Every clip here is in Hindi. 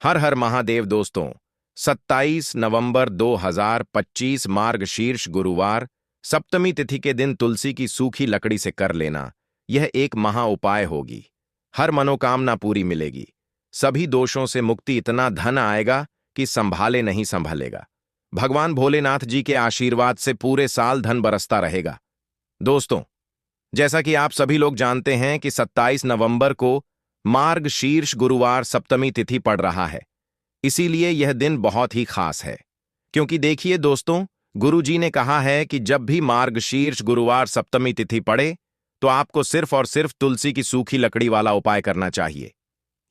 हर हर महादेव दोस्तों। 27 नवंबर 2025 मार्गशीर्ष गुरुवार सप्तमी तिथि के दिन तुलसी की सूखी लकड़ी से कर लेना यह एक महा उपाय होगी। हर मनोकामना पूरी मिलेगी। सभी दोषों से मुक्ति, इतना धन आएगा कि संभाले नहीं संभलेगा। भगवान भोलेनाथ जी के आशीर्वाद से पूरे साल धन बरसता रहेगा। दोस्तों, जैसा कि आप सभी लोग जानते हैं कि 27 नवंबर को मार्गशीर्ष गुरुवार सप्तमी तिथि पड़ रहा है। इसीलिए यह दिन बहुत ही खास है, क्योंकि देखिए दोस्तों, गुरु जी ने कहा है कि जब भी मार्गशीर्ष गुरुवार सप्तमी तिथि पड़े तो आपको सिर्फ और सिर्फ तुलसी की सूखी लकड़ी वाला उपाय करना चाहिए।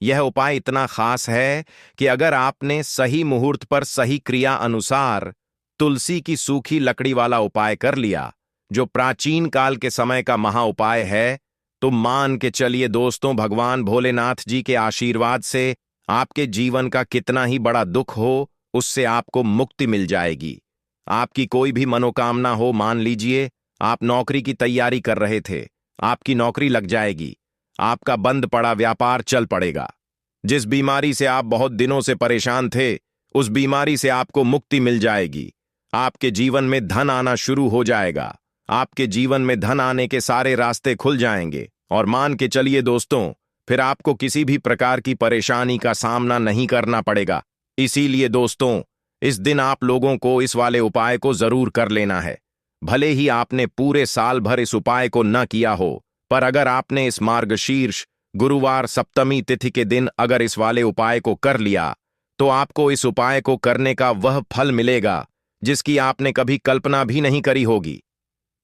यह उपाय इतना खास है कि अगर आपने सही मुहूर्त पर सही क्रिया अनुसार तुलसी की सूखी लकड़ी वाला उपाय कर लिया, जो प्राचीन काल के समय का महा उपाय है, तो मान के चलिए दोस्तों, भगवान भोलेनाथ जी के आशीर्वाद से आपके जीवन का कितना ही बड़ा दुख हो, उससे आपको मुक्ति मिल जाएगी। आपकी कोई भी मनोकामना हो, मान लीजिए आप नौकरी की तैयारी कर रहे थे, आपकी नौकरी लग जाएगी। आपका बंद पड़ा व्यापार चल पड़ेगा। जिस बीमारी से आप बहुत दिनों से परेशान थे, उस बीमारी से आपको मुक्ति मिल जाएगी। आपके जीवन में धन आना शुरू हो जाएगा। आपके जीवन में धन आने के सारे रास्ते खुल जाएंगे और मान के चलिए दोस्तों, फिर आपको किसी भी प्रकार की परेशानी का सामना नहीं करना पड़ेगा। इसीलिए दोस्तों, इस दिन आप लोगों को इस वाले उपाय को जरूर कर लेना है। भले ही आपने पूरे साल भर इस उपाय को न किया हो, पर अगर आपने इस मार्गशीर्ष गुरुवार सप्तमी तिथि के दिन अगर इस वाले उपाय को कर लिया, तो आपको इस उपाय को करने का वह फल मिलेगा जिसकी आपने कभी कल्पना भी नहीं करी होगी।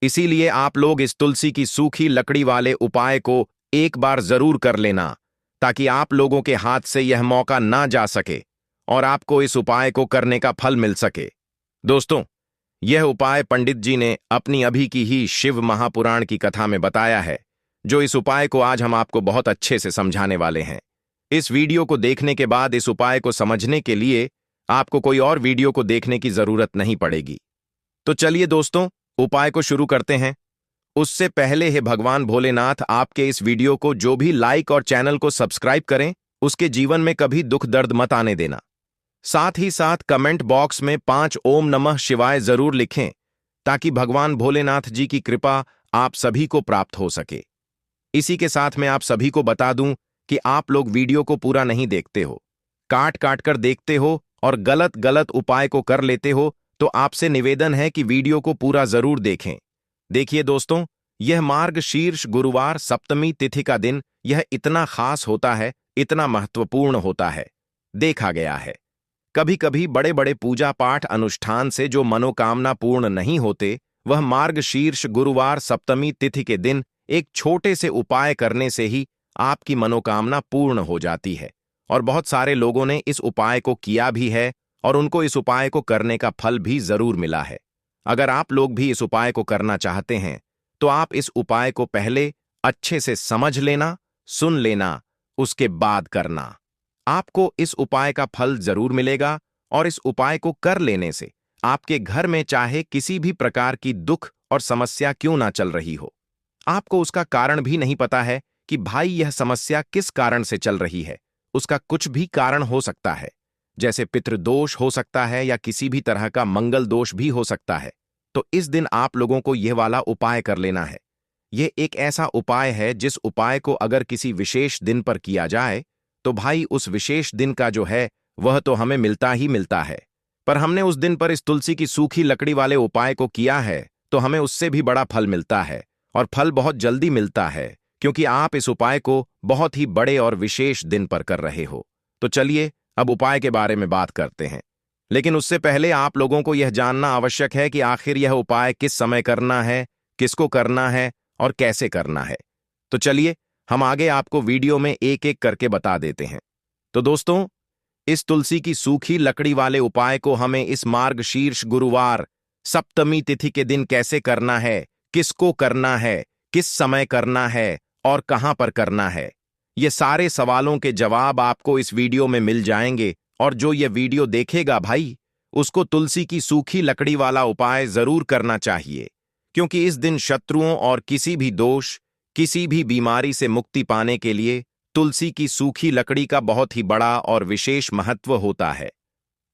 इसीलिए आप लोग इस तुलसी की सूखी लकड़ी वाले उपाय को एक बार जरूर कर लेना, ताकि आप लोगों के हाथ से यह मौका ना जा सके और आपको इस उपाय को करने का फल मिल सके। दोस्तों, यह उपाय पंडित जी ने अपनी अभी की ही शिव महापुराण की कथा में बताया है, जो इस उपाय को आज हम आपको बहुत अच्छे से समझाने वाले हैं। इस वीडियो को देखने के बाद इस उपाय को समझने के लिए आपको कोई और वीडियो को देखने की जरूरत नहीं पड़ेगी। तो चलिए दोस्तों, उपाय को शुरू करते हैं। उससे पहले हे भगवान भोलेनाथ, आपके इस वीडियो को जो भी लाइक और चैनल को सब्सक्राइब करें, उसके जीवन में कभी दुख दर्द मत आने देना। साथ ही साथ कमेंट बॉक्स में 5 ओम नमः शिवाय जरूर लिखें, ताकि भगवान भोलेनाथ जी की कृपा आप सभी को प्राप्त हो सके। इसी के साथ मैं आप सभी को बता दूं कि आप लोग वीडियो को पूरा नहीं देखते हो, काट काट कर देखते हो और गलत गलत उपाय को कर लेते हो, तो आपसे निवेदन है कि वीडियो को पूरा जरूर देखें। देखिए दोस्तों, यह मार्गशीर्ष गुरुवार सप्तमी तिथि का दिन यह इतना खास होता है, इतना महत्वपूर्ण होता है। देखा गया है कभी कभी बड़े बड़े पूजा पाठ अनुष्ठान से जो मनोकामना पूर्ण नहीं होते, वह मार्गशीर्ष गुरुवार सप्तमी तिथि के दिन एक छोटे से उपाय करने से ही आपकी मनोकामना पूर्ण हो जाती है। और बहुत सारे लोगों ने इस उपाय को किया भी है और उनको इस उपाय को करने का फल भी जरूर मिला है। अगर आप लोग भी इस उपाय को करना चाहते हैं, तो आप इस उपाय को पहले अच्छे से समझ लेना, सुन लेना, उसके बाद करना। आपको इस उपाय का फल जरूर मिलेगा और इस उपाय को कर लेने से आपके घर में चाहे किसी भी प्रकार की दुख और समस्या क्यों ना चल रही हो, आपको उसका कारण भी नहीं पता है कि भाई यह समस्या किस कारण से चल रही है। उसका कुछ भी कारण हो सकता है, जैसे पितृदोष हो सकता है या किसी भी तरह का मंगल दोष भी हो सकता है। तो इस दिन आप लोगों को यह वाला उपाय कर लेना है। यह एक ऐसा उपाय है जिस उपाय को अगर किसी विशेष दिन पर किया जाए, तो भाई उस विशेष दिन का जो है वह तो हमें मिलता ही मिलता है। पर हमने उस दिन पर इस तुलसी की सूखी लकड़ी वाले उपाय को किया है, तो हमें उससे भी बड़ा फल मिलता है और फल बहुत जल्दी मिलता है, क्योंकि आप इस उपाय को बहुत ही बड़े और विशेष दिन पर कर रहे हो। तो चलिए अब उपाय के बारे में बात करते हैं। लेकिन उससे पहले आप लोगों को यह जानना आवश्यक है कि आखिर यह उपाय किस समय करना है, किसको करना है और कैसे करना है। तो चलिए हम आगे आपको वीडियो में एक एक करके बता देते हैं। तो दोस्तों, इस तुलसी की सूखी लकड़ी वाले उपाय को हमें इस मार्गशीर्ष गुरुवार सप्तमी तिथि के दिन कैसे करना है, किसको करना है, किस समय करना है और कहां पर करना है, ये सारे सवालों के जवाब आपको इस वीडियो में मिल जाएंगे। और जो ये वीडियो देखेगा भाई, उसको तुलसी की सूखी लकड़ी वाला उपाय जरूर करना चाहिए, क्योंकि इस दिन शत्रुओं और किसी भी दोष, किसी भी बीमारी से मुक्ति पाने के लिए तुलसी की सूखी लकड़ी का बहुत ही बड़ा और विशेष महत्व होता है।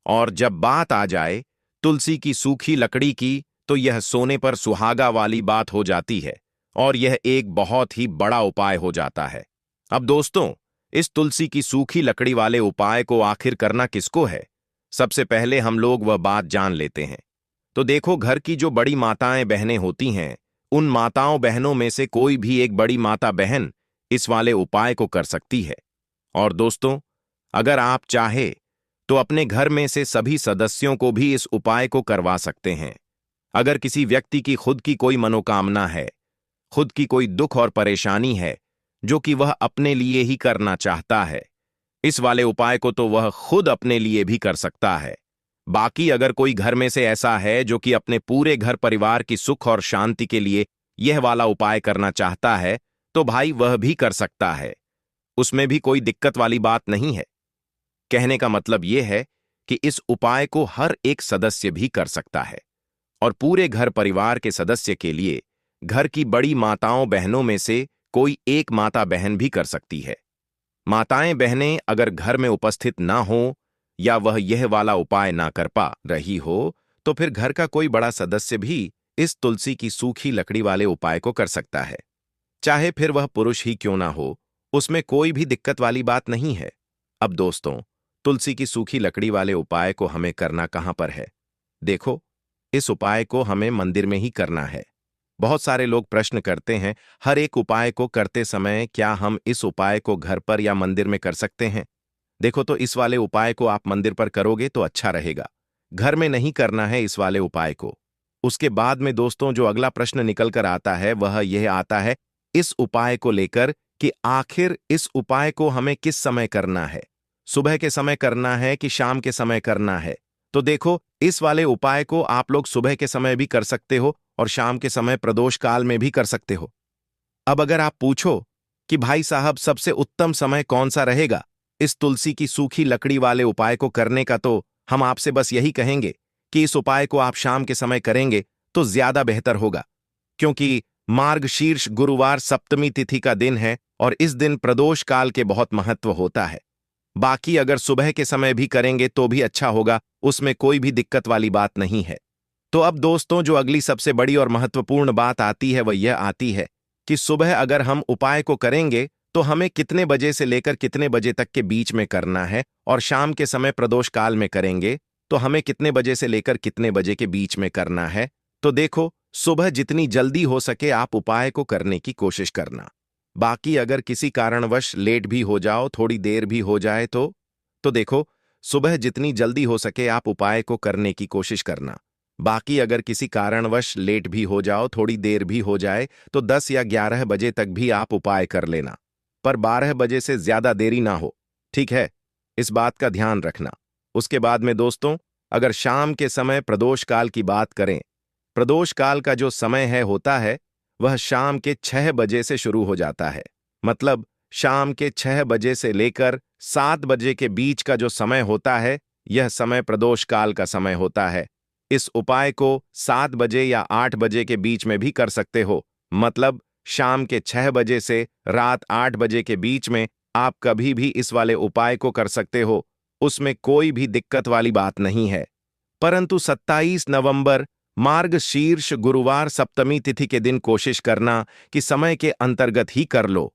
और जब बात आ जाए तुलसी की सूखी लकड़ी की, तो यह सोने पर सुहागा वाली बात हो जाती है और यह एक बहुत ही बड़ा उपाय हो जाता है। अब दोस्तों, इस तुलसी की सूखी लकड़ी वाले उपाय को आखिर करना किसको है? सबसे पहले हम लोग वह बात जान लेते हैं। तो देखो, घर की जो बड़ी माताएं बहनें होती हैं, उन माताओं बहनों में से कोई भी एक बड़ी माता बहन इस वाले उपाय को कर सकती है। और दोस्तों, अगर आप चाहे तो अपने घर में से सभी सदस्यों को भी इस उपाय को करवा सकते हैं। अगर किसी व्यक्ति की खुद की कोई मनोकामना है, खुद की कोई दुख और परेशानी है जो कि वह अपने लिए ही करना चाहता है, इस वाले उपाय को तो वह खुद अपने लिए भी कर सकता है। बाकी अगर कोई घर में से ऐसा है जो कि अपने पूरे घर परिवार की सुख और शांति के लिए यह वाला उपाय करना चाहता है, तो भाई वह भी कर सकता है। उसमें भी कोई दिक्कत वाली बात नहीं है। कहने का मतलब यह है कि इस उपाय को हर एक सदस्य भी कर सकता है और पूरे घर परिवार के सदस्य के लिए घर की बड़ी माताओं बहनों में से कोई एक माता बहन भी कर सकती है। माताएं बहनें अगर घर में उपस्थित ना हो या वह यह वाला उपाय ना कर पा रही हो, तो फिर घर का कोई बड़ा सदस्य भी इस तुलसी की सूखी लकड़ी वाले उपाय को कर सकता है। चाहे फिर वह पुरुष ही क्यों ना हो, उसमें कोई भी दिक्कत वाली बात नहीं है। अब दोस्तों, तुलसी की सूखी लकड़ी वाले उपाय को हमें करना कहां पर है? देखो, इस उपाय को हमें मंदिर में ही करना है। बहुत सारे लोग प्रश्न करते हैं, हर एक उपाय को करते समय क्या हम इस उपाय को घर पर या मंदिर में कर सकते हैं? देखो, तो इस वाले उपाय को आप मंदिर पर करोगे तो अच्छा रहेगा। घर में नहीं करना है इस वाले उपाय को। उसके बाद में दोस्तों, जो अगला प्रश्न निकल कर आता है वह यह आता है इस उपाय को लेकर कि आखिर इस उपाय को हमें किस समय करना है? सुबह के समय करना है कि शाम के समय करना है? तो देखो, इस वाले उपाय को आप लोग सुबह के समय भी कर सकते हो और शाम के समय प्रदोष काल में भी कर सकते हो। अब अगर आप पूछो कि भाई साहब सबसे उत्तम समय कौन सा रहेगा इस तुलसी की सूखी लकड़ी वाले उपाय को करने का, तो हम आपसे बस यही कहेंगे कि इस उपाय को आप शाम के समय करेंगे तो ज्यादा बेहतर होगा, क्योंकि मार्गशीर्ष गुरुवार सप्तमी तिथि का दिन है और इस दिन प्रदोष काल के बहुत महत्व होता है। बाकी अगर सुबह के समय भी करेंगे तो भी अच्छा होगा, उसमें कोई भी दिक्कत वाली बात नहीं है। तो अब दोस्तों, जो अगली सबसे बड़ी और महत्वपूर्ण बात आती है वह यह आती है कि सुबह अगर हम उपाय को करेंगे तो हमें कितने बजे से लेकर कितने बजे तक के बीच में करना है, और शाम के समय प्रदोष काल में करेंगे तो हमें कितने बजे से लेकर कितने बजे के बीच में करना है। तो देखो, सुबह जितनी जल्दी हो सके आप उपाय को करने की कोशिश करना। बाकी अगर किसी कारणवश लेट भी हो जाओ, थोड़ी देर भी हो जाए तो देखो, सुबह जितनी जल्दी हो सके आप उपाय को करने की कोशिश करना। बाकी अगर किसी कारणवश लेट भी हो जाओ, थोड़ी देर भी हो जाए, तो 10 या 11 बजे तक भी आप उपाय कर लेना, पर 12 बजे से ज्यादा देरी ना हो, ठीक है? इस बात का ध्यान रखना। उसके बाद में दोस्तों, अगर शाम के समय प्रदोष काल की बात करें, प्रदोष काल का जो समय है होता है वह शाम के 6 बजे से शुरू हो जाता है। मतलब शाम के 6 बजे से लेकर 7 बजे के बीच का जो समय होता है, यह समय प्रदोष काल का समय होता है। इस उपाय को 7 बजे या 8 बजे के बीच में भी कर सकते हो। मतलब शाम के 6 बजे से रात 8 बजे के बीच में आप कभी भी इस वाले उपाय को कर सकते हो, उसमें कोई भी दिक्कत वाली बात नहीं है। परंतु 27 नवंबर मार्गशीर्ष गुरुवार सप्तमी तिथि के दिन कोशिश करना कि समय के अंतर्गत ही कर लो।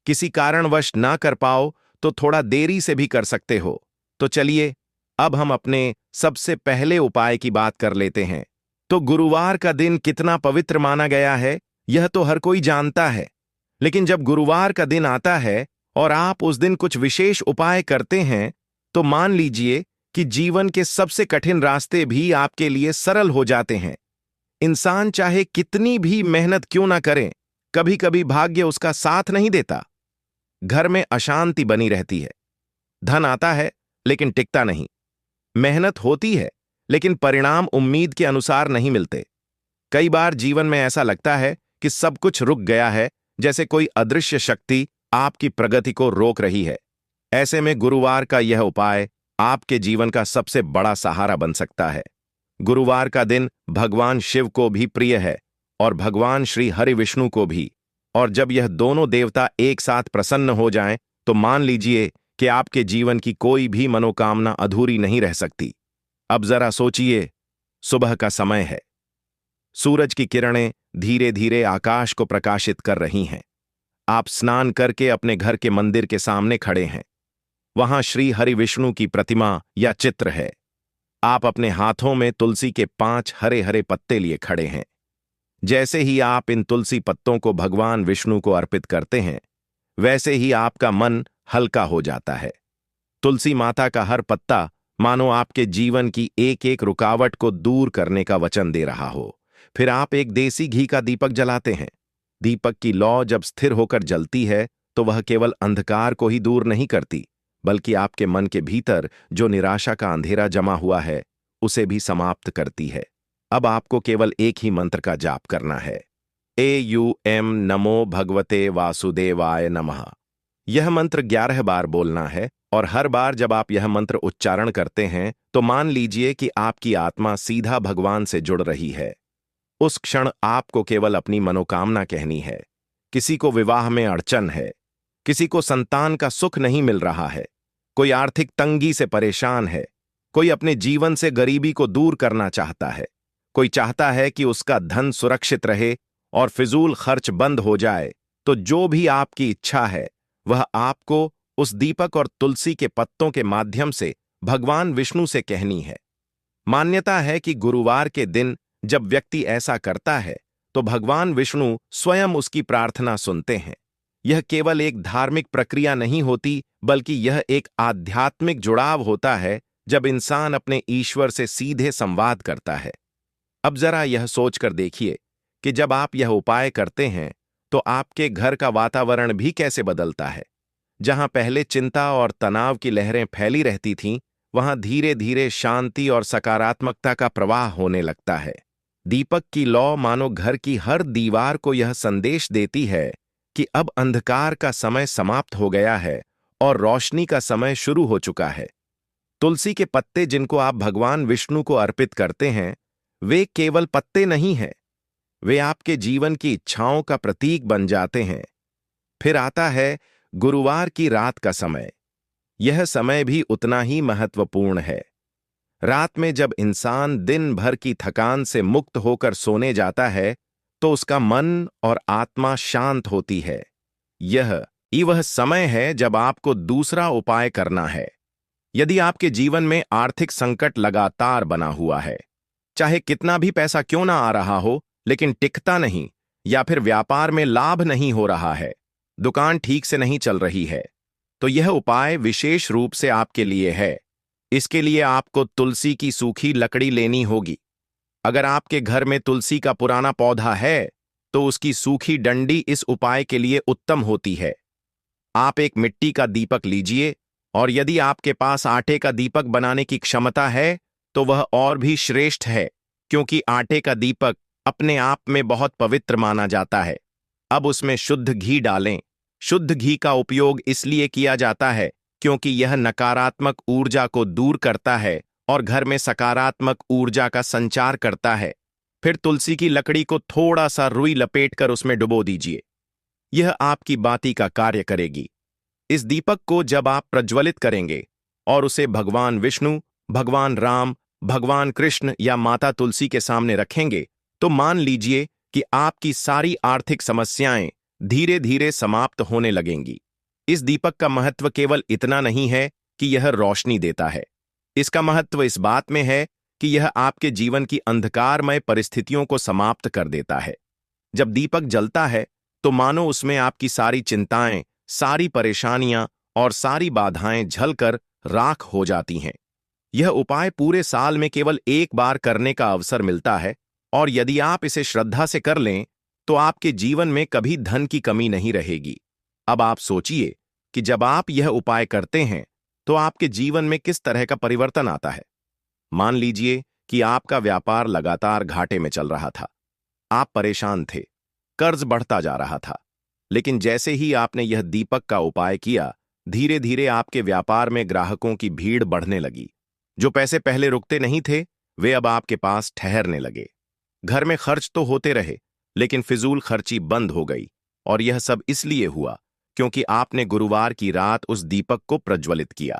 किसी कारणवश ना कर पाओ तो थोड़ा देरी से भी कर सकते हो। तो चलिए, अब हम अपने सबसे पहले उपाय की बात कर लेते हैं। तो गुरुवार का दिन कितना पवित्र माना गया है यह तो हर कोई जानता है, लेकिन जब गुरुवार का दिन आता है और आप उस दिन कुछ विशेष उपाय करते हैं, तो मान लीजिए कि जीवन के सबसे कठिन रास्ते भी आपके लिए सरल हो जाते हैं। इंसान चाहे कितनी भी मेहनत क्यों ना करे, कभी कभी भाग्य उसका साथ नहीं देता। घर में अशांति बनी रहती है, धन आता है लेकिन टिकता नहीं, मेहनत होती है लेकिन परिणाम उम्मीद के अनुसार नहीं मिलते। कई बार जीवन में ऐसा लगता है कि सब कुछ रुक गया है, जैसे कोई अदृश्य शक्ति आपकी प्रगति को रोक रही है। ऐसे में गुरुवार का यह उपाय आपके जीवन का सबसे बड़ा सहारा बन सकता है। गुरुवार का दिन भगवान शिव को भी प्रिय है और भगवान श्री हरि विष्णु को भी, और जब यह दोनों देवता एक साथ प्रसन्न हो जाएं, तो मान लीजिए कि आपके जीवन की कोई भी मनोकामना अधूरी नहीं रह सकती। अब जरा सोचिए, सुबह का समय है। सूरज की किरणें धीरे धीरे आकाश को प्रकाशित कर रही हैं। आप स्नान करके अपने घर के मंदिर के सामने खड़े हैं। वहां श्री हरि विष्णु की प्रतिमा या चित्र है। आप अपने हाथों में तुलसी के 5 हरे हरे पत्ते लिए खड़े हैं। जैसे ही आप इन तुलसी पत्तों को भगवान विष्णु को अर्पित करते हैं, वैसे ही आपका मन हल्का हो जाता है। तुलसी माता का हर पत्ता मानो आपके जीवन की एक एक रुकावट को दूर करने का वचन दे रहा हो। फिर आप एक देसी घी का दीपक जलाते हैं। दीपक की लौ जब स्थिर होकर जलती है तो वह केवल अंधकार को ही दूर नहीं करती, बल्कि आपके मन के भीतर जो निराशा का अंधेरा जमा हुआ है उसे भी समाप्त करती है। अब आपको केवल एक ही मंत्र का जाप करना है, AUM नमो भगवते वासुदेवाय नमः। यह मंत्र 11 बार बोलना है और हर बार जब आप यह मंत्र उच्चारण करते हैं तो मान लीजिए कि आपकी आत्मा सीधा भगवान से जुड़ रही है। उस क्षण आपको केवल अपनी मनोकामना कहनी है। किसी को विवाह में अड़चन है, किसी को संतान का सुख नहीं मिल रहा है, कोई आर्थिक तंगी से परेशान है, कोई अपने जीवन से गरीबी को दूर करना चाहता है, कोई चाहता है कि उसका धन सुरक्षित रहे और फिजूल खर्च बंद हो जाए। तो जो भी आपकी इच्छा है वह आपको उस दीपक और तुलसी के पत्तों के माध्यम से भगवान विष्णु से कहनी है। मान्यता है कि गुरुवार के दिन जब व्यक्ति ऐसा करता है तो भगवान विष्णु स्वयं उसकी प्रार्थना सुनते हैं। यह केवल एक धार्मिक प्रक्रिया नहीं होती, बल्कि यह एक आध्यात्मिक जुड़ाव होता है जब इंसान अपने ईश्वर से सीधे संवाद करता है। अब जरा यह सोचकर देखिए कि जब आप यह उपाय करते हैं तो आपके घर का वातावरण भी कैसे बदलता है। जहां पहले चिंता और तनाव की लहरें फैली रहती थीं, वहां धीरे धीरे शांति और सकारात्मकता का प्रवाह होने लगता है। दीपक की लौ मानो घर की हर दीवार को यह संदेश देती है कि अब अंधकार का समय समाप्त हो गया है और रोशनी का समय शुरू हो चुका है। तुलसी के पत्ते जिनको आप भगवान विष्णु को अर्पित करते हैं, वे केवल पत्ते नहीं हैं, वे आपके जीवन की इच्छाओं का प्रतीक बन जाते हैं। फिर आता है गुरुवार की रात का समय। यह समय भी उतना ही महत्वपूर्ण है। रात में जब इंसान दिन भर की थकान से मुक्त होकर सोने जाता है तो उसका मन और आत्मा शांत होती है। यह वह समय है जब आपको दूसरा उपाय करना है। यदि आपके जीवन में आर्थिक संकट लगातार बना हुआ है, चाहे कितना भी पैसा क्यों ना आ रहा हो लेकिन टिकता नहीं, या फिर व्यापार में लाभ नहीं हो रहा है, दुकान ठीक से नहीं चल रही है, तो यह उपाय विशेष रूप से आपके लिए है। इसके लिए आपको तुलसी की सूखी लकड़ी लेनी होगी। अगर आपके घर में तुलसी का पुराना पौधा है तो उसकी सूखी डंडी इस उपाय के लिए उत्तम होती है। आप एक मिट्टी का दीपक लीजिए, और यदि आपके पास आटे का दीपक बनाने की क्षमता है तो वह और भी श्रेष्ठ है, क्योंकि आटे का दीपक अपने आप में बहुत पवित्र माना जाता है। अब उसमें शुद्ध घी डालें। शुद्ध घी का उपयोग इसलिए किया जाता है क्योंकि यह नकारात्मक ऊर्जा को दूर करता है और घर में सकारात्मक ऊर्जा का संचार करता है। फिर तुलसी की लकड़ी को थोड़ा सा रुई लपेटकर उसमें डुबो दीजिए। यह आपकी बाती का कार्य करेगी। इस दीपक को जब आप प्रज्वलित करेंगे और उसे भगवान विष्णु, भगवान राम, भगवान कृष्ण या माता तुलसी के सामने रखेंगे तो मान लीजिए कि आपकी सारी आर्थिक समस्याएं धीरे धीरे समाप्त होने लगेंगी। इस दीपक का महत्व केवल इतना नहीं है कि यह रोशनी देता है। इसका महत्व इस बात में है कि यह आपके जीवन की अंधकारमय परिस्थितियों को समाप्त कर देता है। जब दीपक जलता है तो मानो उसमें आपकी सारी चिंताएं, सारी परेशानियां और सारी बाधाएं झलकर राख हो जाती हैं। यह उपाय पूरे साल में केवल एक बार करने का अवसर मिलता है, और यदि आप इसे श्रद्धा से कर लें तो आपके जीवन में कभी धन की कमी नहीं रहेगी। अब आप सोचिए कि जब आप यह उपाय करते हैं तो आपके जीवन में किस तरह का परिवर्तन आता है। मान लीजिए कि आपका व्यापार लगातार घाटे में चल रहा था। आप परेशान थे, कर्ज बढ़ता जा रहा था, लेकिन जैसे ही आपने यह दीपक का उपाय किया, धीरे धीरे आपके व्यापार में ग्राहकों की भीड़ बढ़ने लगी। जो पैसे पहले रुकते नहीं थे, वे अब आपके पास ठहरने लगे। घर में खर्च तो होते रहे, लेकिन फिजूल खर्ची बंद हो गई, और यह सब इसलिए हुआ क्योंकि आपने गुरुवार की रात उस दीपक को प्रज्वलित किया।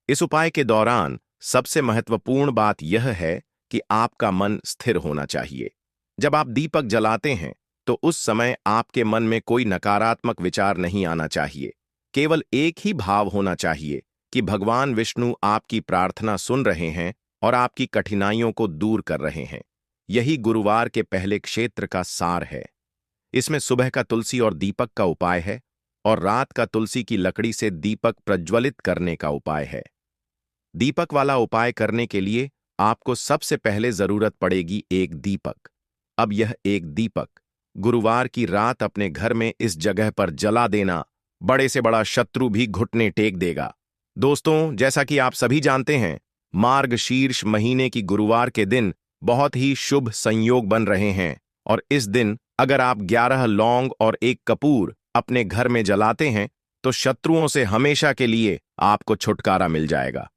इस उपाय के दौरान सबसे महत्वपूर्ण बात यह है कि आपका मन स्थिर होना चाहिए। जब आप दीपक जलाते हैं तो उस समय आपके मन में कोई नकारात्मक विचार नहीं आना चाहिए। केवल एक ही भाव होना चाहिए कि भगवान विष्णु आपकी प्रार्थना सुन रहे हैं और आपकी कठिनाइयों को दूर कर रहे हैं। यही गुरुवार के पहले क्षेत्र का सार है। इसमें सुबह का तुलसी और दीपक का उपाय है और रात का तुलसी की लकड़ी से दीपक प्रज्वलित करने का उपाय है। दीपक वाला उपाय करने के लिए आपको सबसे पहले जरूरत पड़ेगी एक दीपक। अब यह एक दीपक गुरुवार की रात अपने घर में इस जगह पर जला देना, बड़े से बड़ा शत्रु भी घुटने टेक देगा। दोस्तों, जैसा कि आप सभी जानते हैं, मार्गशीर्ष महीने की गुरुवार के दिन बहुत ही शुभ संयोग बन रहे हैं और इस दिन अगर आप 11 लौंग और एक कपूर अपने घर में जलाते हैं तो शत्रुओं से हमेशा के लिए आपको छुटकारा मिल जाएगा।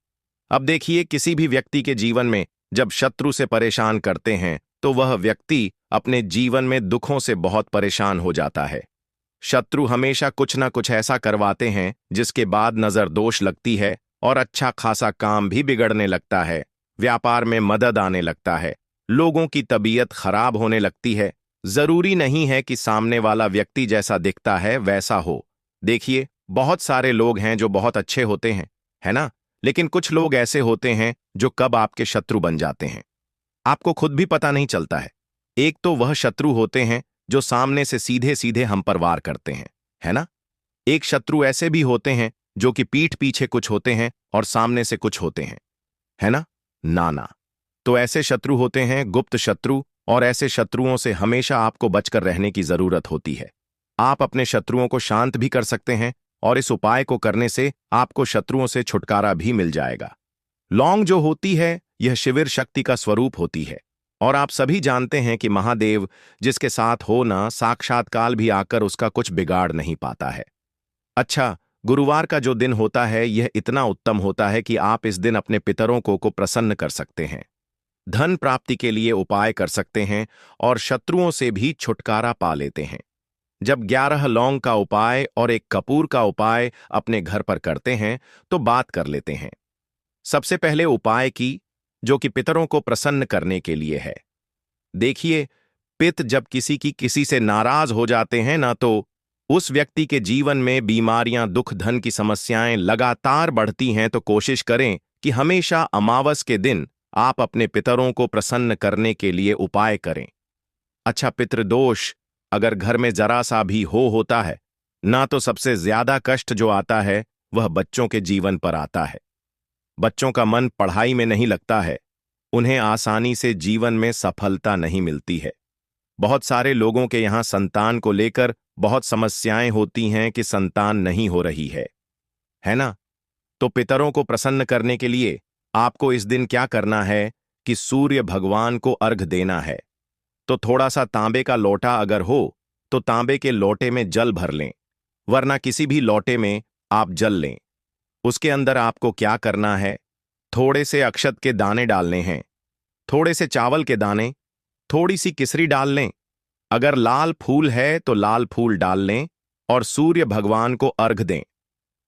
अब देखिए, किसी भी व्यक्ति के जीवन में जब शत्रु से परेशान करते हैं तो वह व्यक्ति अपने जीवन में दुखों से बहुत परेशान हो जाता है। शत्रु हमेशा कुछ ना कुछ ऐसा करवाते हैं जिसके बाद नजर दोष लगती है और अच्छा खासा काम भी बिगड़ने लगता है, व्यापार में मदद आने लगता है, लोगों की तबीयत खराब होने लगती है। जरूरी नहीं है कि सामने वाला व्यक्ति जैसा दिखता है वैसा हो। देखिए, बहुत सारे लोग हैं जो बहुत अच्छे होते हैं, है ना? लेकिन कुछ लोग ऐसे होते हैं जो कब आपके शत्रु बन जाते हैं आपको खुद भी पता नहीं चलता है। एक तो वह शत्रु होते हैं जो सामने से सीधे सीधे हम पर वार करते हैं, है ना? एक शत्रु ऐसे भी होते हैं जो कि पीठ पीछे कुछ होते हैं और सामने से कुछ होते हैं, है ना? ना। तो ऐसे शत्रु होते हैं गुप्त शत्रु, और ऐसे शत्रुओं से हमेशा आपको बचकर रहने की जरूरत होती है। आप अपने शत्रुओं को शांत भी कर सकते हैं और इस उपाय को करने से आपको शत्रुओं से छुटकारा भी मिल जाएगा। लौंग जो होती है यह शिविर शक्ति का स्वरूप होती है और आप सभी जानते हैं कि महादेव जिसके साथ हो ना, साक्षात काल भी आकर उसका कुछ बिगाड़ नहीं पाता है। अच्छा, गुरुवार का जो दिन होता है यह इतना उत्तम होता है कि आप इस दिन अपने पितरों को प्रसन्न कर सकते हैं, धन प्राप्ति के लिए उपाय कर सकते हैं और शत्रुओं से भी छुटकारा पा लेते हैं। जब 11 लौंग का उपाय और एक कपूर का उपाय अपने घर पर करते हैं तो बात कर लेते हैं। सबसे पहले उपाय की, जो कि पितरों को प्रसन्न करने के लिए है। देखिए, पित जब किसी से नाराज हो जाते हैं ना, तो उस व्यक्ति के जीवन में बीमारियां, दुख, धन की समस्याएं लगातार बढ़ती हैं। तो कोशिश करें कि हमेशा अमावस के दिन आप अपने पितरों को प्रसन्न करने के लिए उपाय करें। अच्छा, पितृदोष अगर घर में जरा सा भी होता है ना, तो सबसे ज्यादा कष्ट जो आता है वह बच्चों के जीवन पर आता है। बच्चों का मन पढ़ाई में नहीं लगता है, उन्हें आसानी से जीवन में सफलता नहीं मिलती है। बहुत सारे लोगों के यहाँ संतान को लेकर बहुत समस्याएं होती हैं कि संतान नहीं हो रही है ना? तो पितरों को प्रसन्न करने के लिए आपको इस दिन क्या करना है कि सूर्य भगवान को अर्घ देना है। तो थोड़ा सा तांबे का लोटा अगर हो तो तांबे के लोटे में जल भर लें, वरना किसी भी लोटे में आप जल लें। उसके अंदर आपको क्या करना है, थोड़े से अक्षत के दाने डालने हैं, थोड़े से चावल के दाने, थोड़ी सी किसरी डाल लें। अगर लाल फूल है तो लाल फूल डाल लें और सूर्य भगवान को अर्घ दें।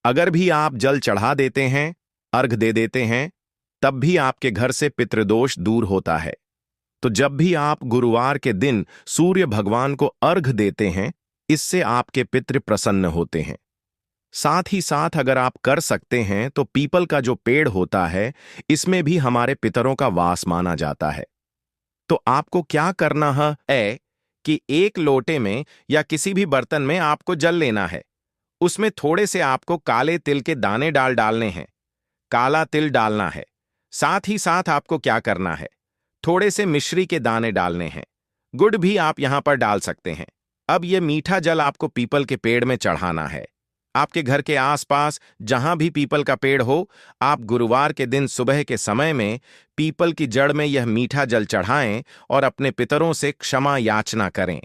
अगर भी आप जल चढ़ा देते हैं, अर्घ दे देते हैं, तब भी आपके घर से पितृदोष दूर होता है। तो जब भी आप गुरुवार के दिन सूर्य भगवान को अर्घ देते हैं, इससे आपके पितृ प्रसन्न होते हैं। साथ ही साथ अगर आप कर सकते हैं तो पीपल का जो पेड़ होता है, इसमें भी हमारे पितरों का वास माना जाता है। तो आपको क्या करना है कि एक लोटे में या किसी भी बर्तन में आपको जल लेना है। उसमें थोड़े से आपको काले तिल के दाने डालने हैं, काला तिल डालना है। साथ ही साथ आपको क्या करना है, थोड़े से मिश्री के दाने डालने हैं, गुड़ भी आप यहां पर डाल सकते हैं। अब यह मीठा जल आपको पीपल के पेड़ में चढ़ाना है। आपके घर के आसपास जहां भी पीपल का पेड़ हो, आप गुरुवार के दिन सुबह के समय में पीपल की जड़ में यह मीठा जल चढ़ाएं और अपने पितरों से क्षमा याचना करें।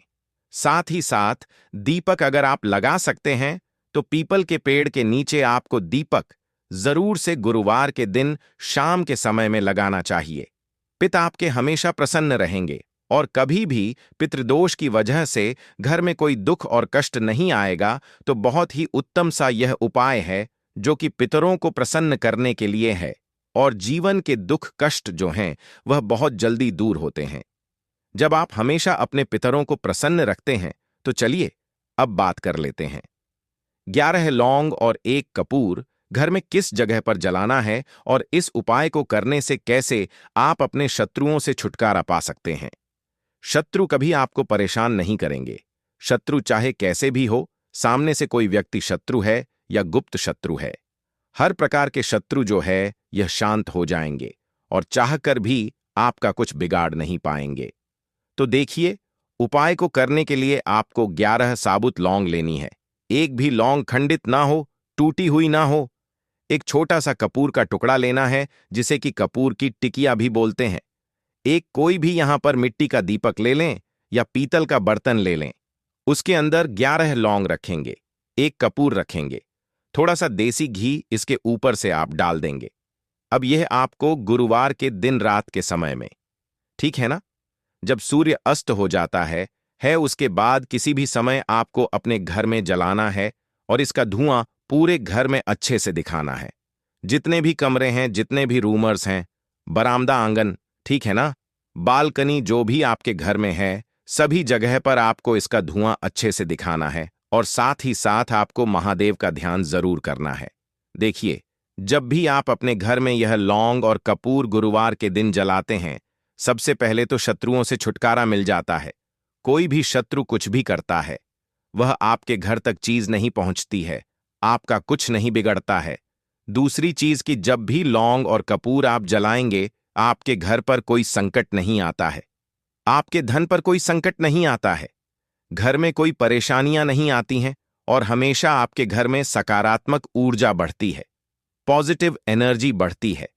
साथ ही साथ दीपक अगर आप लगा सकते हैं तो पीपल के पेड़ के नीचे आपको दीपक जरूर से गुरुवार के दिन शाम के समय में लगाना चाहिए। पिता आपके हमेशा प्रसन्न रहेंगे और कभी भी पितृदोष की वजह से घर में कोई दुख और कष्ट नहीं आएगा, तो बहुत ही उत्तम सा यह उपाय है जो कि पितरों को प्रसन्न करने के लिए है, और जीवन के दुख कष्ट जो हैं वह बहुत जल्दी दूर होते हैं जब आप हमेशा अपने पितरों को प्रसन्न रखते हैं। तो चलिए अब बात कर लेते हैं। 11 लौंग और 1 कपूर घर में किस जगह पर जलाना है और इस उपाय को करने से कैसे आप अपने शत्रुओं से छुटकारा पा सकते हैं। शत्रु कभी आपको परेशान नहीं करेंगे। शत्रु चाहे कैसे भी हो, सामने से कोई व्यक्ति शत्रु है या गुप्त शत्रु है, हर प्रकार के शत्रु जो है यह शांत हो जाएंगे और चाहकर भी आपका कुछ बिगाड़ नहीं पाएंगे। तो देखिए, उपाय को करने के लिए आपको 11 साबुत लौंग लेनी है। एक भी लौंग खंडित ना हो, टूटी हुई ना हो। एक छोटा सा कपूर का टुकड़ा लेना है, जिसे कि कपूर की टिकिया भी बोलते हैं। एक कोई भी यहां पर मिट्टी का दीपक ले लें या पीतल का बर्तन ले लें। उसके अंदर 11 लौंग रखेंगे, एक कपूर रखेंगे, थोड़ा सा देसी घी इसके ऊपर से आप डाल देंगे। अब यह आपको गुरुवार के दिन रात के समय में, ठीक है ना, जब सूर्य अस्त हो जाता है उसके बाद किसी भी समय आपको अपने घर में जलाना है और इसका धुआं पूरे घर में अच्छे से दिखाना है। जितने भी कमरे हैं, जितने भी रूमर्स हैं, बरामदा आंगन, ठीक है ना, बालकनी जो भी आपके घर में है, सभी जगह पर आपको इसका धुआं अच्छे से दिखाना है और साथ ही साथ आपको महादेव का ध्यान जरूर करना है। देखिए, जब भी आप अपने घर में यह लौंग और कपूर गुरुवार के दिन जलाते हैं, सबसे पहले तो शत्रुओं से छुटकारा मिल जाता है। कोई भी शत्रु कुछ भी करता है, वह आपके घर तक चीज नहीं पहुंचती है, आपका कुछ नहीं बिगड़ता है। दूसरी चीज कि जब भी लौंग और कपूर आप जलाएंगे, आपके घर पर कोई संकट नहीं आता है, आपके धन पर कोई संकट नहीं आता है, घर में कोई परेशानियां नहीं आती हैं और हमेशा आपके घर में सकारात्मक ऊर्जा बढ़ती है, पॉजिटिव एनर्जी बढ़ती है,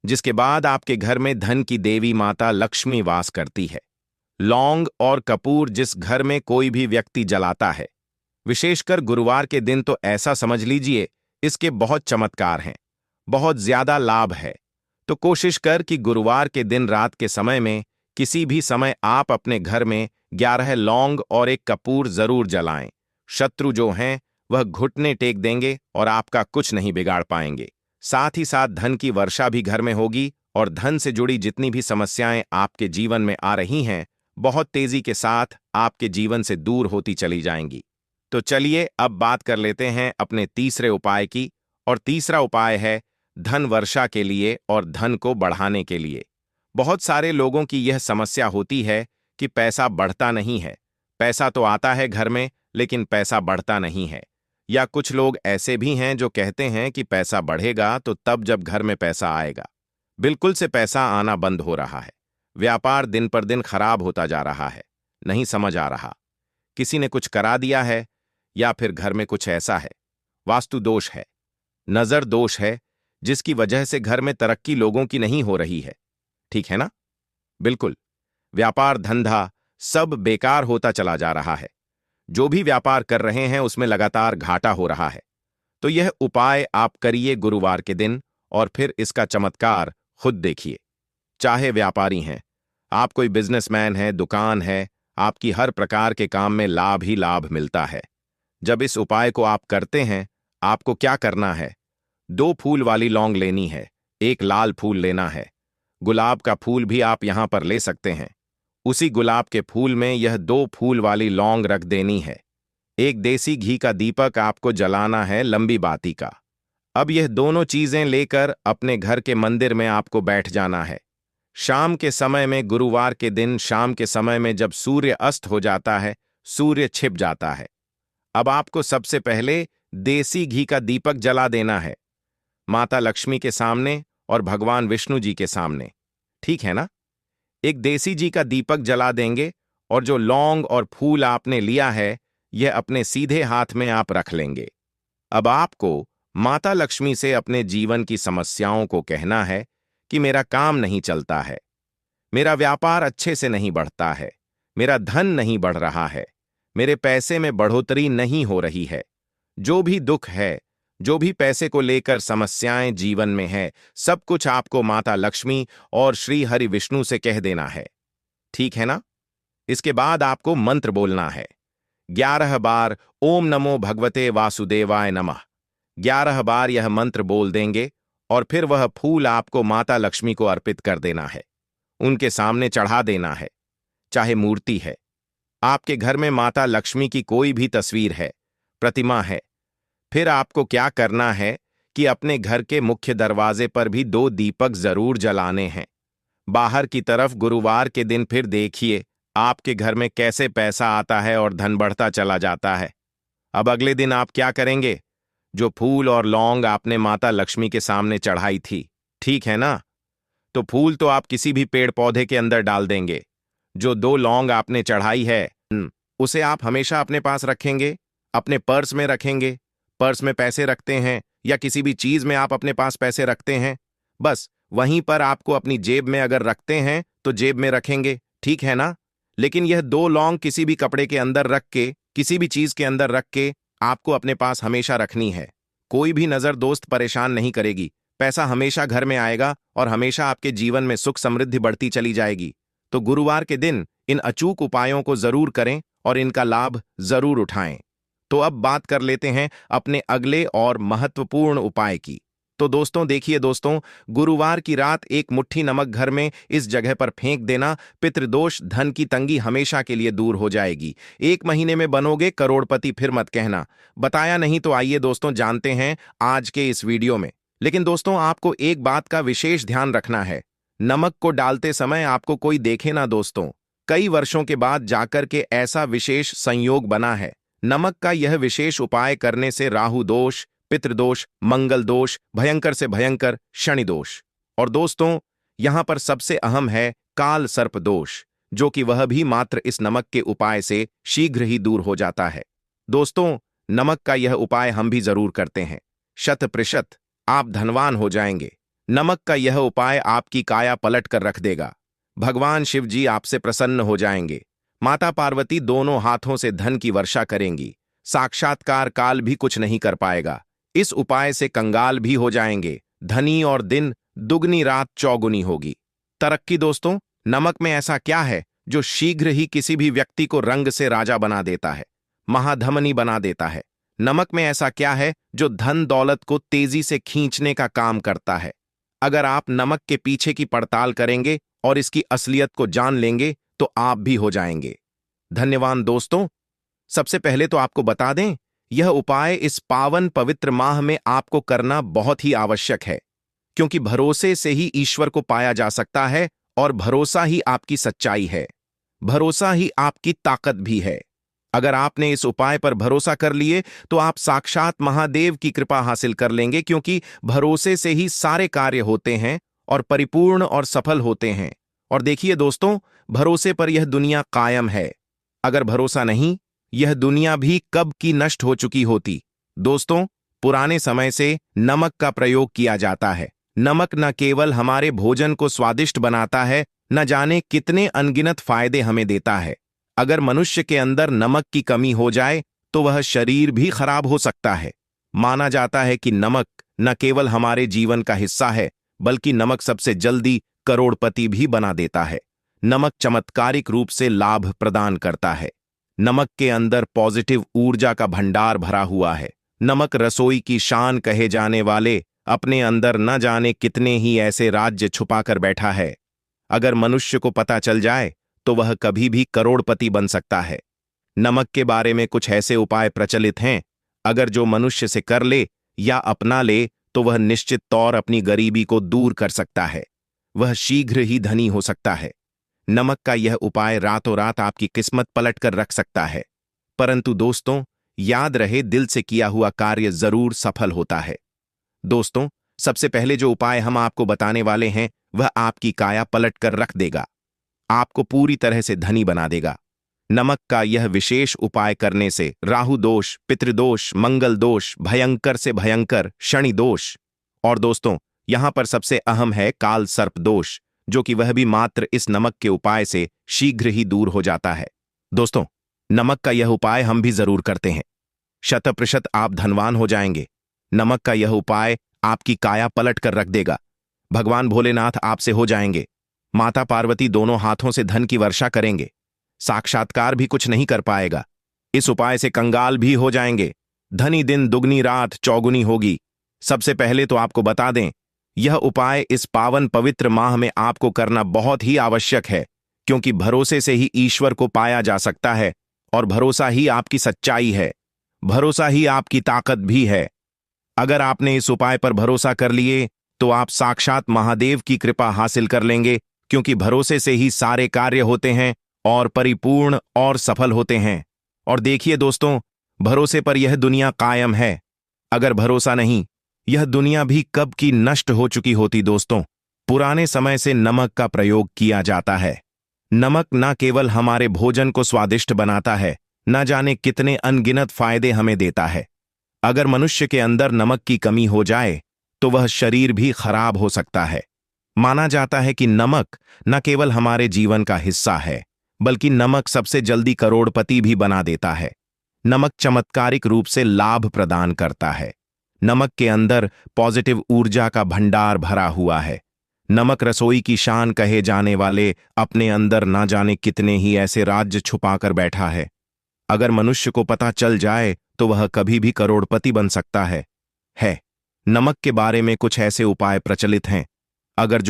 जिसके बाद आपके घर में धन की देवी माता लक्ष्मी वास करती है। लौंग और कपूर जिस घर में कोई भी व्यक्ति जलाता है, विशेषकर गुरुवार के दिन, तो ऐसा समझ लीजिए इसके बहुत चमत्कार हैं, बहुत ज्यादा लाभ है। तो कोशिश कर कि गुरुवार के दिन रात के समय में किसी भी समय आप अपने घर में 11 लौंग और 1 कपूर जरूर जलाएं। शत्रु जो हैं वह घुटने टेक देंगे और आपका कुछ नहीं बिगाड़ पाएंगे। साथ ही साथ धन की वर्षा भी घर में होगी और धन से जुड़ी जितनी भी समस्याएं आपके जीवन में आ रही हैं, बहुत तेजी के साथ आपके जीवन से दूर होती चली जाएंगी। तो चलिए अब बात कर लेते हैं अपने तीसरे उपाय की, और तीसरा उपाय है धन वर्षा के लिए और धन को बढ़ाने के लिए। बहुत सारे लोगों की यह समस्या होती है कि पैसा बढ़ता नहीं है, पैसा तो आता है घर में लेकिन पैसा बढ़ता नहीं है। या कुछ लोग ऐसे भी हैं जो कहते हैं कि पैसा बढ़ेगा तो तब जब घर में पैसा आएगा। बिल्कुल से पैसा आना बंद हो रहा है, व्यापार दिन पर दिन खराब होता जा रहा है, नहीं समझ आ रहा, किसी ने कुछ करा दिया है या फिर घर में कुछ ऐसा है, वास्तु दोष है, नजर दोष है, जिसकी वजह से घर में तरक्की लोगों की नहीं हो रही है, ठीक है ना। बिल्कुल, व्यापार धंधा सब बेकार होता चला जा रहा है, जो भी व्यापार कर रहे हैं उसमें लगातार घाटा हो रहा है। तो यह उपाय आप करिए गुरुवार के दिन और फिर इसका चमत्कार खुद देखिए। चाहे व्यापारी हैं, आप कोई बिजनेसमैन है, दुकान है, आपकी हर प्रकार के काम में लाभ ही लाभ मिलता है। जब इस उपाय को आप करते हैं, आपको क्या करना है, 2 फूल वाली लौंग लेनी है, 1 लाल फूल लेना है, गुलाब का फूल भी आप यहां पर ले सकते हैं। उसी गुलाब के फूल में यह 2 फूल वाली लौंग रख देनी है। 1 देसी घी का दीपक आपको जलाना है, लंबी बाती का। अब यह दोनों चीजें लेकर अपने घर के मंदिर में आपको बैठ जाना है। शाम के समय में, गुरुवार के दिन शाम के समय में जब सूर्य अस्त हो जाता है, सूर्य छिप जाता है, अब आपको सबसे पहले देसी घी का दीपक जला देना है, माता लक्ष्मी के सामने और भगवान विष्णु जी के सामने, ठीक है ना। एक देसी घी का दीपक जला देंगे और जो लौंग और फूल आपने लिया है, यह अपने सीधे हाथ में आप रख लेंगे। अब आपको माता लक्ष्मी से अपने जीवन की समस्याओं को कहना है कि मेरा काम नहीं चलता है, मेरा व्यापार अच्छे से नहीं बढ़ता है, मेरा धन नहीं बढ़ रहा है, मेरे पैसे में बढ़ोतरी नहीं हो रही है, जो भी दुख है, जो भी पैसे को लेकर समस्याएं जीवन में है, सब कुछ आपको माता लक्ष्मी और श्री हरि विष्णु से कह देना है, ठीक है ना। इसके बाद आपको मंत्र बोलना है 11 बार ओम नमो भगवते वासुदेवाय नमः। 11 बार यह मंत्र बोल देंगे और फिर वह फूल आपको माता लक्ष्मी को अर्पित कर देना है, उनके सामने चढ़ा देना है। चाहे मूर्ति है, आपके घर में माता लक्ष्मी की कोई भी तस्वीर है, प्रतिमा है, फिर आपको क्या करना है कि अपने घर के मुख्य दरवाजे पर भी 2 दीपक जरूर जलाने हैं। बाहर की तरफ गुरुवार के दिन फिर देखिए आपके घर में कैसे पैसा आता है और धन बढ़ता चला जाता है। अब अगले दिन आप क्या करेंगे? जो फूल और लौंग आपने माता लक्ष्मी के सामने चढ़ाई थी, ठीक है ना? तो फूल तो आप किसी भी पेड़ पौधे के अंदर डाल देंगे। जो 2 लौंग आपने चढ़ाई है, उसे आप हमेशा अपने पास रखेंगे, अपने पर्स में रखेंगे। पर्स में पैसे रखते हैं या किसी भी चीज में आप अपने पास पैसे रखते हैं, बस वहीं पर आपको अपनी जेब में अगर रखते हैं तो जेब में रखेंगे, ठीक है ना? लेकिन यह 2 लौंग किसी भी कपड़े के अंदर रख के, किसी भी चीज के अंदर रख के आपको अपने पास हमेशा रखनी है। कोई भी नजर दोस्त परेशान नहीं करेगी, पैसा हमेशा घर में आएगा और हमेशा आपके जीवन में सुख समृद्धि बढ़ती चली जाएगी। तो गुरुवार के दिन इन अचूक उपायों को जरूर करें और इनका लाभ जरूर उठाएं। तो अब बात कर लेते हैं अपने अगले और महत्वपूर्ण उपाय की। तो दोस्तों देखिए दोस्तों, गुरुवार की रात 1 मुट्ठी नमक घर में इस जगह पर फेंक देना, पितृदोष धन की तंगी हमेशा के लिए दूर हो जाएगी। 1 महीने में बनोगे करोड़पति, फिर मत कहना बताया नहीं। तो आइए दोस्तों जानते हैं आज के इस वीडियो में। लेकिन दोस्तों आपको एक बात का विशेष ध्यान रखना है, नमक को डालते समय आपको कोई देखे ना दोस्तों। कई वर्षों के बाद जाकर के ऐसा विशेष संयोग बना है। नमक का यह विशेष उपाय करने से राहु दोष, पितृदोष, मंगल दोष, भयंकर से भयंकर शनि दोष, और दोस्तों यहां पर सबसे अहम है काल सर्प दोष, जो कि वह भी मात्र इस नमक के उपाय से शीघ्र ही दूर हो जाता है। दोस्तों नमक का यह उपाय हम भी जरूर करते हैं, 100% आप धनवान हो जाएंगे। नमक का यह उपाय आपकी काया पलट कर रख देगा। भगवान शिव जी आपसे प्रसन्न हो जाएंगे। माता पार्वती दोनों हाथों से धन की वर्षा करेंगी। साक्षात्कार काल भी कुछ नहीं कर पाएगा। इस उपाय से कंगाल भी हो जाएंगे। धनी और दिन दुगनी रात चौगुनी होगी। तरक्की दोस्तों, नमक में ऐसा क्या है जो शीघ्र ही किसी भी व्यक्ति को रंग से राजा बना देता है, महाधमनी बना देता है? नमक में ऐसा क्या है जो धन दौलत को तेजी से खींचने का काम करता है? अगर आप नमक के पीछे की पड़ताल करेंगे और इसकी असलियत को जान लेंगे तो आप भी हो जाएंगे धन्यवान। दोस्तों सबसे पहले तो आपको बता दें, यह उपाय इस पावन पवित्र माह में आपको करना बहुत ही आवश्यक है, क्योंकि भरोसे से ही ईश्वर को पाया जा सकता है और भरोसा ही आपकी सच्चाई है, भरोसा ही आपकी ताकत भी है। अगर आपने इस उपाय पर भरोसा कर लिए तो आप साक्षात महादेव की कृपा हासिल कर लेंगे, क्योंकि भरोसे से ही सारे कार्य होते हैं और परिपूर्ण और सफल होते हैं। और देखिए दोस्तों, भरोसे पर यह दुनिया कायम है। अगर भरोसा नहीं, यह दुनिया भी कब की नष्ट हो चुकी होती। दोस्तों पुराने समय से नमक का प्रयोग किया जाता है। नमक न केवल हमारे भोजन को स्वादिष्ट बनाता है, न जाने कितने अनगिनत फायदे हमें देता है। अगर मनुष्य के अंदर नमक की कमी हो जाए तो वह शरीर भी खराब हो सकता है। माना जाता है कि नमक न केवल हमारे जीवन का हिस्सा है, बल्कि नमक सबसे जल्दी करोड़पति भी बना देता है। नमक चमत्कारिक रूप से लाभ प्रदान करता है। नमक के अंदर पॉजिटिव ऊर्जा का भंडार भरा हुआ है। नमक रसोई की शान कहे जाने वाले अपने अंदर न जाने कितने ही ऐसे राज्य छुपाकर बैठा है। अगर मनुष्य को पता चल जाए तो वह कभी भी करोड़पति बन सकता है। नमक के बारे में कुछ ऐसे उपाय प्रचलित हैं, अगर जो मनुष्य से कर ले या अपना ले तो वह निश्चित तौर अपनी गरीबी को दूर कर सकता है, वह शीघ्र ही धनी हो सकता है। नमक का यह उपाय रातों रात आपकी किस्मत पलट कर रख सकता है। परंतु दोस्तों याद रहे, दिल से किया हुआ कार्य जरूर सफल होता है। दोस्तों सबसे पहले जो उपाय हम आपको बताने वाले हैं वह आपकी काया पलट कर रख देगा, आपको पूरी तरह से धनी बना देगा। नमक का यह विशेष उपाय करने से राहु दोष, पितृदोष, मंगल दोष, भयंकर से भयंकर शनि दोष, और दोस्तों यहां पर सबसे अहम है काल सर्प दोष, जो कि वह भी मात्र इस नमक के उपाय से शीघ्र ही दूर हो जाता है। दोस्तों नमक का यह उपाय हम भी जरूर करते हैं, 100% आप धनवान हो जाएंगे। नमक का यह उपाय आपकी काया पलट कर रख देगा। भगवान भोलेनाथ आपसे हो जाएंगे। माता पार्वती दोनों हाथों से धन की वर्षा करेंगे। साक्षात्कार भी कुछ नहीं कर पाएगा। इस उपाय से कंगाल भी हो जाएंगे। धनी दिन दुगनी रात चौगुनी होगी। सबसे पहले तो आपको बता दें, यह उपाय इस पावन पवित्र माह में आपको करना बहुत ही आवश्यक है, क्योंकि भरोसे से ही ईश्वर को पाया जा सकता है और भरोसा ही आपकी सच्चाई है, भरोसा ही आपकी ताकत भी है। अगर आपने इस उपाय पर भरोसा कर लिए तो आप साक्षात महादेव की कृपा हासिल कर लेंगे, क्योंकि भरोसे से ही सारे कार्य होते हैं और परिपूर्ण और सफल होते हैं। और देखिए दोस्तों, भरोसे पर यह दुनिया कायम है। अगर भरोसा नहीं, यह दुनिया भी कब की नष्ट हो चुकी होती। दोस्तों, पुराने समय से नमक का प्रयोग किया जाता है। नमक न केवल हमारे भोजन को स्वादिष्ट बनाता है, न जाने कितने अनगिनत फायदे हमें देता है। अगर मनुष्य के अंदर नमक की कमी हो जाए तो वह शरीर भी खराब हो सकता है। माना जाता है कि नमक न केवल हमारे जीवन का हिस्सा है, बल्कि नमक सबसे जल्दी करोड़पति भी बना देता है। नमक चमत्कारिक रूप से लाभ प्रदान करता है। नमक के अंदर पॉजिटिव ऊर्जा का भंडार भरा हुआ है। नमक रसोई की शान कहे जाने वाले अपने अंदर ना जाने कितने ही ऐसे राज्य छुपाकर बैठा है। अगर मनुष्य को पता चल जाए तो वह कभी भी करोड़पति बन सकता है। नमक के बारे में कुछ ऐसे उपाय प्रचलित हैं, अगर जो